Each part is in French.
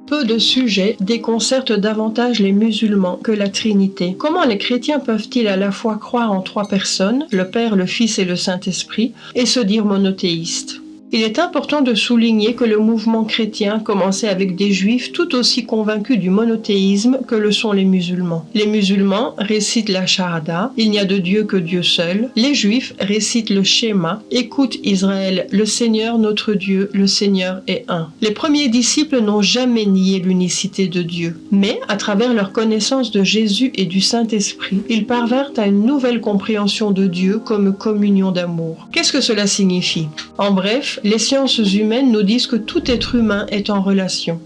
Peu de sujets déconcertent davantage les musulmans que la Trinité. Comment les chrétiens peuvent-ils à la fois croire en 3 personnes, le Père, le Fils et le Saint-Esprit, et se dire monothéistes ? Il est important de souligner que le mouvement chrétien commençait avec des juifs tout aussi convaincus du monothéisme que le sont les musulmans. Les musulmans récitent la Shahada, il n'y a de Dieu que Dieu seul. Les juifs récitent le Shema, écoute Israël, le Seigneur notre Dieu, le Seigneur est un. Les premiers disciples n'ont jamais nié l'unicité de Dieu, mais à travers leur connaissance de Jésus et du Saint-Esprit, ils parvinrent à une nouvelle compréhension de Dieu comme communion d'amour. Qu'est-ce que cela signifie ? En bref, les sciences humaines nous disent que tout être humain est en relation.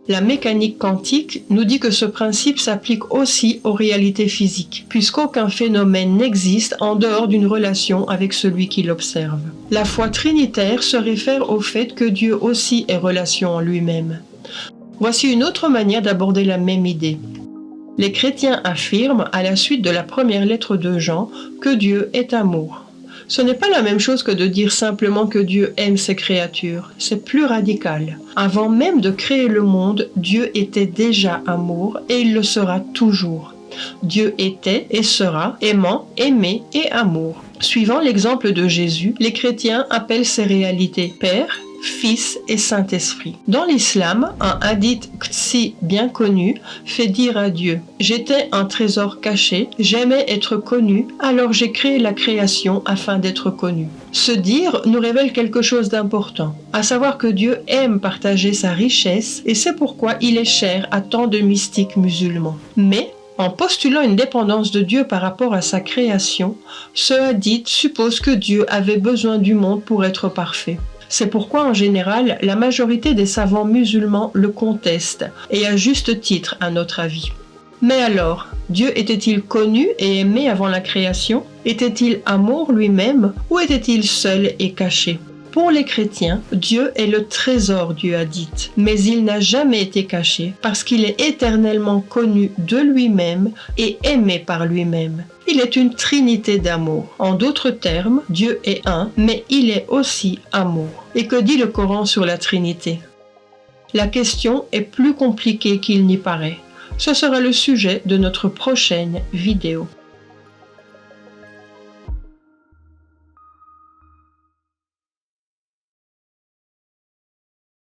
La mécanique quantique nous dit que ce principe s'applique aussi aux réalités physiques, puisqu'aucun phénomène n'existe en dehors d'une relation avec celui qui l'observe. La foi trinitaire se réfère au fait que Dieu aussi est relation en lui-même. Voici une autre manière d'aborder la même idée. Les chrétiens affirment, à la suite de la première lettre de Jean, que Dieu est amour. Ce n'est pas la même chose que de dire simplement que Dieu aime ses créatures, c'est plus radical. Avant même de créer le monde, Dieu était déjà amour et il le sera toujours. Dieu était et sera aimant, aimé et amour. Suivant l'exemple de Jésus, les chrétiens appellent ces réalités Père, Fils et Saint-Esprit. Dans l'islam, un hadith qudsi bien connu fait dire à Dieu « J'étais un trésor caché, j'aimais être connu, alors j'ai créé la création afin d'être connu. » Ce dire nous révèle quelque chose d'important, à savoir que Dieu aime partager sa richesse et c'est pourquoi il est cher à tant de mystiques musulmans. Mais en postulant une dépendance de Dieu par rapport à sa création, ce hadith suppose que Dieu avait besoin du monde pour être parfait. C'est pourquoi, en général, la majorité des savants musulmans le contestent, et à juste titre, à notre avis. Mais alors, Dieu était-il connu et aimé avant la création ? Était-il amour lui-même, ou était-il seul et caché ? Pour les chrétiens, Dieu est le trésor du hadith, mais il n'a jamais été caché parce qu'il est éternellement connu de lui-même et aimé par lui-même. Il est une trinité d'amour. En d'autres termes, Dieu est un, mais il est aussi amour. Et que dit le Coran sur la Trinité ? La question est plus compliquée qu'il n'y paraît. Ce sera le sujet de notre prochaine vidéo.